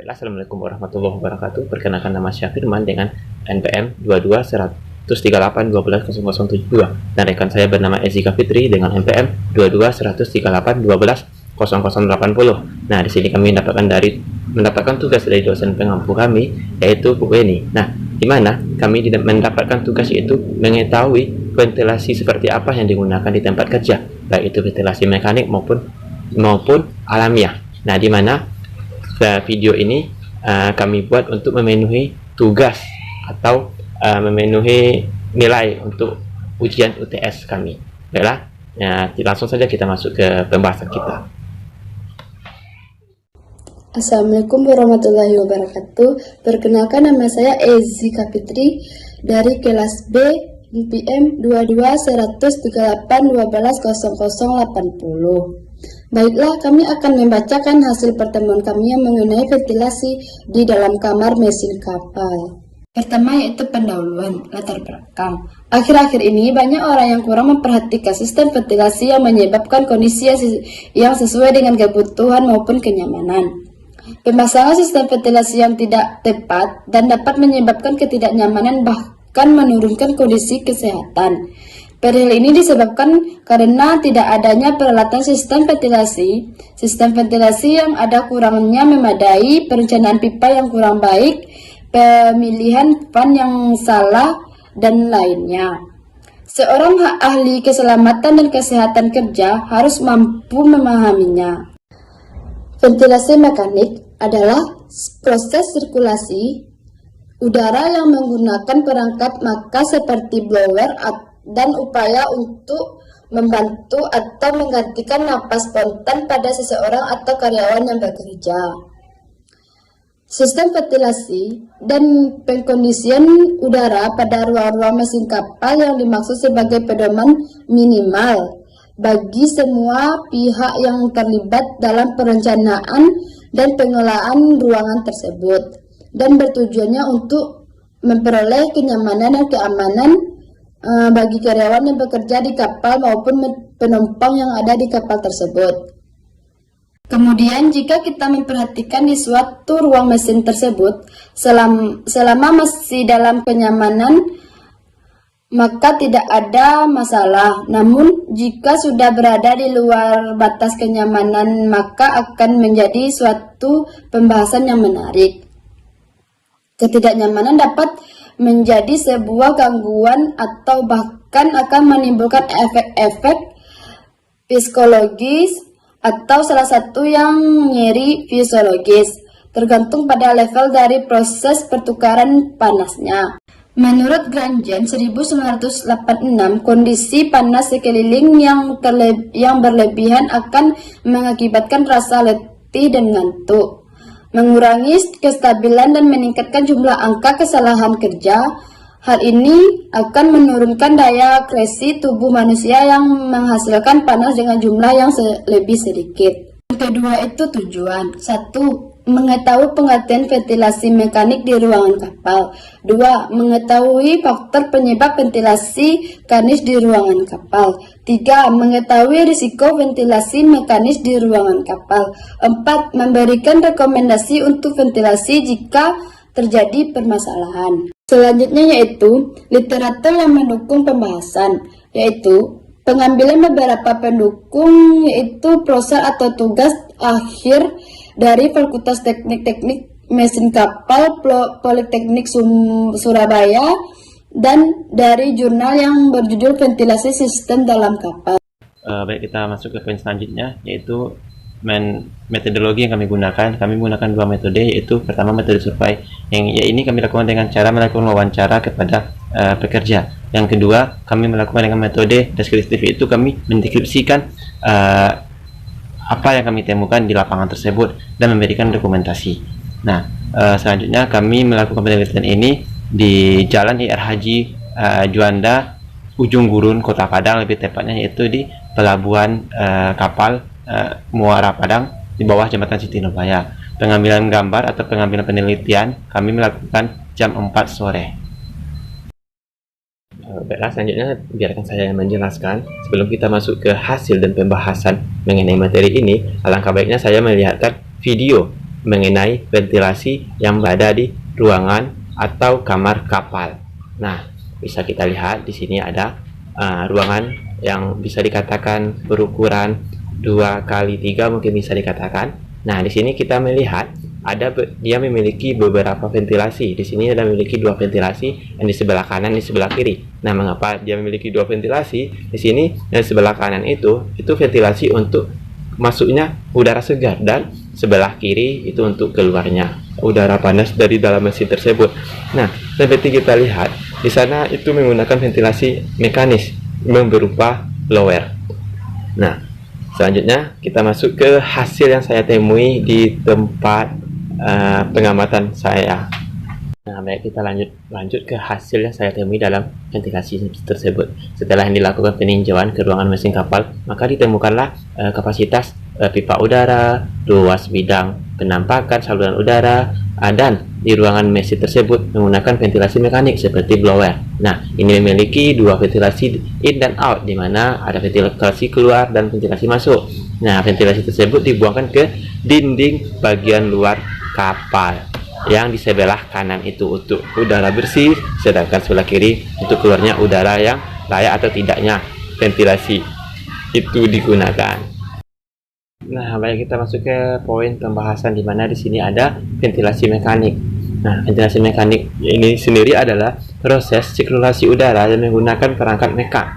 Baiklah, Assalamualaikum warahmatullahi wabarakatuh. Perkenalkan, nama saya Firman dengan NPM 22.138.12.072 dan rekan saya bernama Ezika Fitri dengan NPM 22.138.12.0080. Nah, di sini kami mendapatkan tugas dari dosen pengampu kami, yaitu Bu Eni. Nah, di mana kami mendapatkan tugas yaitu mengetahui ventilasi seperti apa yang digunakan di tempat kerja, baik itu ventilasi mekanik maupun alamiah. Nah, di mana video ini kami buat untuk memenuhi tugas atau memenuhi nilai untuk ujian UTS kami. Baiklah, langsung saja kita masuk ke pembahasan kita. Assalamualaikum warahmatullahi wabarakatuh. Perkenalkan, nama saya Ezika Fitri dari kelas B NPM 22.138.12.0080. Baiklah, kami akan membacakan hasil pertemuan kami yang mengenai ventilasi di dalam kamar mesin kapal. Pertama yaitu pendahuluan, latar belakang. Akhir-akhir ini banyak orang yang kurang memperhatikan sistem ventilasi yang menyebabkan kondisi yang sesuai dengan kebutuhan maupun kenyamanan. Pemasangan sistem ventilasi yang tidak tepat dan dapat menyebabkan ketidaknyamanan bahkan menurunkan kondisi kesehatan. Perihal ini disebabkan karena tidak adanya peralatan sistem ventilasi yang ada kurangnya memadai, perencanaan pipa yang kurang baik, pemilihan fan yang salah, dan lainnya. Seorang ahli keselamatan dan kesehatan kerja harus mampu memahaminya. Ventilasi mekanik adalah proses sirkulasi udara yang menggunakan perangkat makas seperti blower dan upaya untuk membantu atau menggantikan napas spontan pada seseorang atau karyawan yang bekerja. Sistem ventilasi dan pengkondisian udara pada ruang-ruang mesin kapal yang dimaksud sebagai pedoman minimal bagi semua pihak yang terlibat dalam perencanaan dan pengelolaan ruangan tersebut, dan bertujuannya untuk memperoleh kenyamanan dan keamanan bagi karyawan yang bekerja di kapal maupun penumpang yang ada di kapal tersebut. Kemudian, jika kita memperhatikan di suatu ruang mesin tersebut, selama masih dalam kenyamanan, maka tidak ada masalah. Namun, jika sudah berada di luar batas kenyamanan, maka akan menjadi suatu pembahasan yang menarik. Ketidaknyamanan dapat menjadi sebuah gangguan atau bahkan akan menimbulkan efek-efek psikologis atau salah satu yang nyeri fisiologis, tergantung pada level dari proses pertukaran panasnya. Menurut Grangen 1986, kondisi panas sekeliling yang berlebihan akan mengakibatkan rasa letih dan ngantuk, mengurangi kestabilan dan meningkatkan jumlah angka kesalahan kerja. Hal ini akan menurunkan daya akresi tubuh manusia yang menghasilkan panas dengan jumlah yang lebih sedikit. Yang kedua itu tujuan. 1. Mengetahui pengertian ventilasi mekanik di ruangan kapal. 2. Mengetahui faktor penyebab ventilasi mekanis di ruangan kapal. 3. Mengetahui risiko ventilasi mekanis di ruangan kapal. 4. Memberikan rekomendasi untuk ventilasi jika terjadi permasalahan. Selanjutnya yaitu literatur yang mendukung pembahasan, yaitu pengambilan beberapa pendukung, yaitu prosa atau tugas akhir dari Fakultas Teknik Mesin Kapal Politeknik Surabaya dan dari jurnal yang berjudul Ventilasi Sistem Dalam Kapal. Baik, kita masuk ke poin selanjutnya, yaitu metodologi yang kami gunakan. Kami menggunakan dua metode, yaitu pertama metode survei, yang ini kami lakukan dengan cara melakukan wawancara kepada pekerja. Yang kedua, kami melakukan dengan metode deskriptif, yaitu kami mendeskripsikan apa yang kami temukan di lapangan tersebut dan memberikan dokumentasi. Nah, selanjutnya kami melakukan penelitian ini di Jalan IR Haji Juanda, Ujung Gurun, Kota Padang, lebih tepatnya yaitu di Pelabuhan Kapal Muara Padang, di bawah Jembatan Siti Nurbaya. Pengambilan gambar atau pengambilan penelitian kami melakukan jam 4 sore. Baiklah, selanjutnya biarkan saya menjelaskan. Sebelum kita masuk ke hasil dan pembahasan mengenai materi ini, alangkah baiknya saya melihatkan video mengenai ventilasi yang berada di ruangan atau kamar kapal. Nah, bisa kita lihat di sini ada ruangan yang bisa dikatakan berukuran 2x3 mungkin bisa dikatakan. Nah, di sini kita melihat dia memiliki beberapa ventilasi. Di sini ada memiliki 2 ventilasi, yang di sebelah kanan, di sebelah kiri. Nah, mengapa dia memiliki 2 ventilasi? Di sini yang sebelah kanan itu ventilasi untuk masuknya udara segar, dan sebelah kiri itu untuk keluarnya udara panas dari dalam mesin tersebut. Nah, seperti kita lihat di sana itu menggunakan ventilasi mekanis yang berupa blower. Nah, selanjutnya kita masuk ke hasil yang saya temui di tempat pengamatan saya. Nah, baik, kita lanjut ke hasil yang saya temui dalam ventilasi tersebut. Setelah yang dilakukan peninjauan ke ruangan mesin kapal, maka ditemukanlah kapasitas pipa udara, luas bidang penampakan saluran udara, dan di ruangan mesin tersebut menggunakan ventilasi mekanik seperti blower. Nah, ini memiliki 2 ventilasi in dan out, di mana ada ventilasi keluar dan ventilasi masuk. Nah, ventilasi tersebut dibuangkan ke dinding bagian luar kapal yang di sebelah kanan itu untuk udara bersih, sedangkan sebelah kiri untuk keluarnya udara yang layak atau tidaknya ventilasi itu digunakan. Nah, baik, kita masuk ke poin pembahasan, di mana di sini ada ventilasi mekanik. Nah, ventilasi mekanik ini sendiri adalah proses sirkulasi udara yang menggunakan perangkat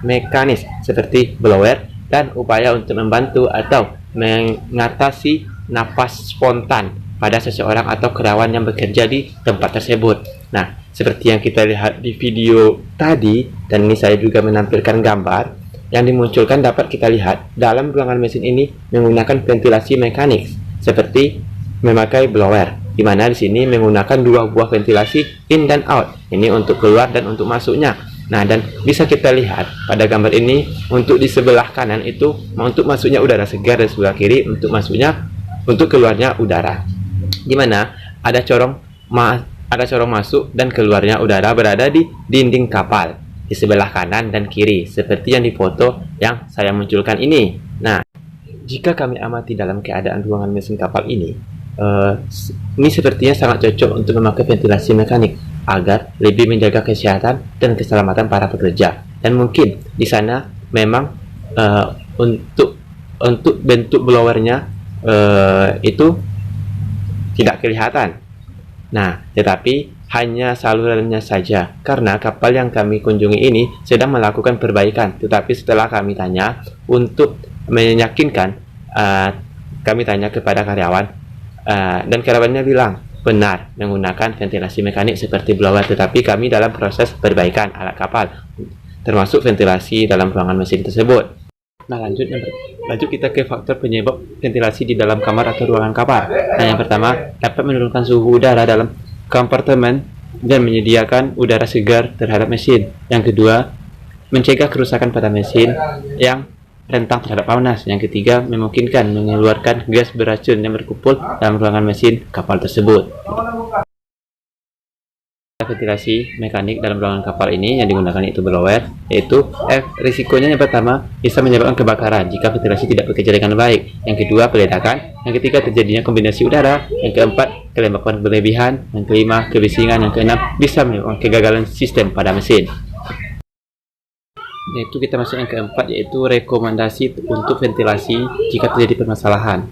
mekanis seperti blower dan upaya untuk membantu atau mengatasi napas spontan pada seseorang atau karyawan yang bekerja di tempat tersebut. Nah, seperti yang kita lihat di video tadi, dan ini saya juga menampilkan gambar yang dimunculkan, dapat kita lihat dalam ruangan mesin ini menggunakan ventilasi mekanik seperti memakai blower, di mana di sini menggunakan 2 buah ventilasi in dan out. Ini untuk keluar dan untuk masuknya. Nah, dan bisa kita lihat pada gambar ini untuk di sebelah kanan itu untuk masuknya udara segar, dan sebelah kiri untuk keluarnya udara, di mana ada corong masuk dan keluarnya udara berada di dinding kapal di sebelah kanan dan kiri, seperti yang di foto yang saya munculkan ini. Nah, jika kami amati dalam keadaan ruangan mesin kapal ini sepertinya sangat cocok untuk memakai ventilasi mekanik agar lebih menjaga kesehatan dan keselamatan para pekerja. Dan mungkin di sana memang untuk bentuk blowernya itu tidak kelihatan. Nah, tetapi hanya salurannya saja, karena kapal yang kami kunjungi ini sedang melakukan perbaikan. Tetapi setelah kami tanya untuk meyakinkan, kami tanya kepada karyawan, dan karyawannya bilang benar menggunakan ventilasi mekanik seperti blower, tetapi kami dalam proses perbaikan alat kapal, termasuk ventilasi dalam ruangan mesin tersebut. Nah, lanjut kita ke faktor penyebab ventilasi di dalam kamar atau ruangan kapal. Nah, yang pertama, dapat menurunkan suhu udara dalam kompartemen dan menyediakan udara segar terhadap mesin. Yang kedua, mencegah kerusakan pada mesin yang rentang terhadap panas. Yang ketiga, memungkinkan mengeluarkan gas beracun yang berkumpul dalam ruangan mesin kapal tersebut. Ventilasi mekanik dalam ruangan kapal ini yang digunakan itu blower, yaitu risikonya yang pertama bisa menyebabkan kebakaran jika ventilasi tidak bekerja dengan baik. Yang kedua, peledakan. Yang ketiga, terjadinya kombinasi udara. Yang keempat, kelembapan berlebihan. Yang kelima, kebisingan. Yang keenam, bisa menyebabkan kegagalan sistem pada mesin. Yaitu kita masuk yang keempat, yaitu rekomendasi untuk ventilasi jika terjadi permasalahan.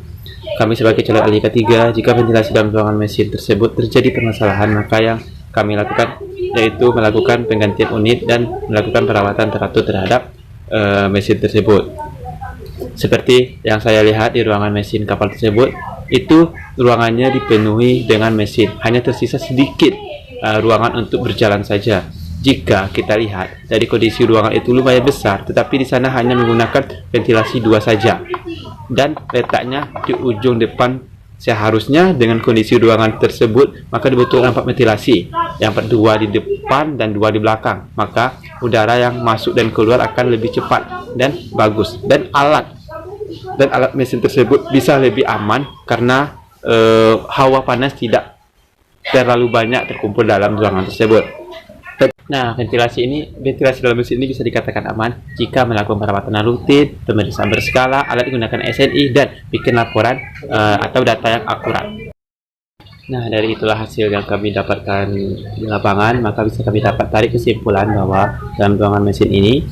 Kami sebagai calon ahli ketiga, jika ventilasi dalam ruangan mesin tersebut terjadi permasalahan, maka yang kami lakukan yaitu melakukan penggantian unit dan melakukan perawatan teratur terhadap mesin tersebut. Seperti yang saya lihat di ruangan mesin kapal tersebut, itu ruangannya dipenuhi dengan mesin, hanya tersisa sedikit ruangan untuk berjalan saja. Jika kita lihat dari kondisi ruangan itu lumayan besar, tetapi di sana hanya menggunakan ventilasi 2 saja, dan letaknya di ujung depan. Seharusnya dengan kondisi ruangan tersebut maka dibutuhkan 4 ventilasi, yang 2 di depan dan 2 di belakang, maka udara yang masuk dan keluar akan lebih cepat dan bagus, dan alat mesin tersebut bisa lebih aman karena hawa panas tidak terlalu banyak terkumpul dalam ruangan tersebut. Nah, ventilasi dalam mesin ini bisa dikatakan aman jika melakukan perawatan rutin, pemeriksaan berskala, alat digunakan SNI, dan bikin laporan atau data yang akurat. Nah, dari itulah hasil yang kami dapatkan di lapangan, maka bisa kami dapat tarik kesimpulan bahwa dalam ruangan mesin ini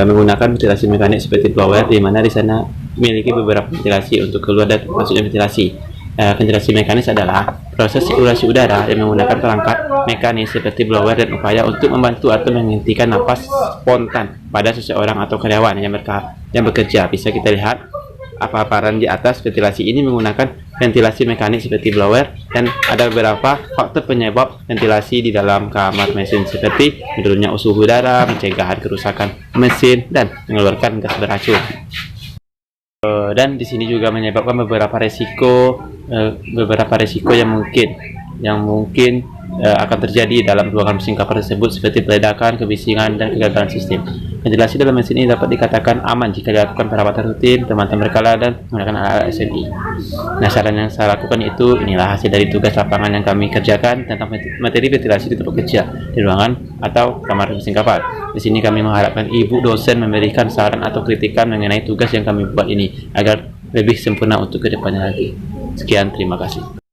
menggunakan ventilasi mekanik seperti blower, di mana di sana memiliki beberapa ventilasi untuk keluar dan masuknya ventilasi. Ventilasi mekanis adalah proses sirkulasi udara yang menggunakan perangkat mekanis seperti blower dan upaya untuk membantu atau menghentikan napas spontan pada seseorang atau karyawan yang bekerja. Bisa kita lihat paparan di atas. Ventilasi ini menggunakan ventilasi mekanik seperti blower, dan ada beberapa faktor penyebab ventilasi di dalam kamar mesin seperti menurunnya suhu udara, pencegahan kerusakan mesin, dan mengeluarkan gas beracun. Dan di sini juga menyebabkan beberapa resiko yang mungkin akan terjadi dalam ruangan mesin kapal tersebut, seperti peledakan, kebisingan, dan kegagalan sistem. Ventilasi dalam mesin ini dapat dikatakan aman jika dilakukan perawatan rutin, pemantauan berkala, dan menggunakan alat SNI. Nah, saran yang saya lakukan itu inilah hasil dari tugas lapangan yang kami kerjakan tentang materi ventilasi di tempat kerja, di ruangan atau kamar mesin kapal. Di sini kami mengharapkan ibu dosen memberikan saran atau kritikan mengenai tugas yang kami buat ini agar lebih sempurna untuk kedepannya lagi. Sekian, terima kasih.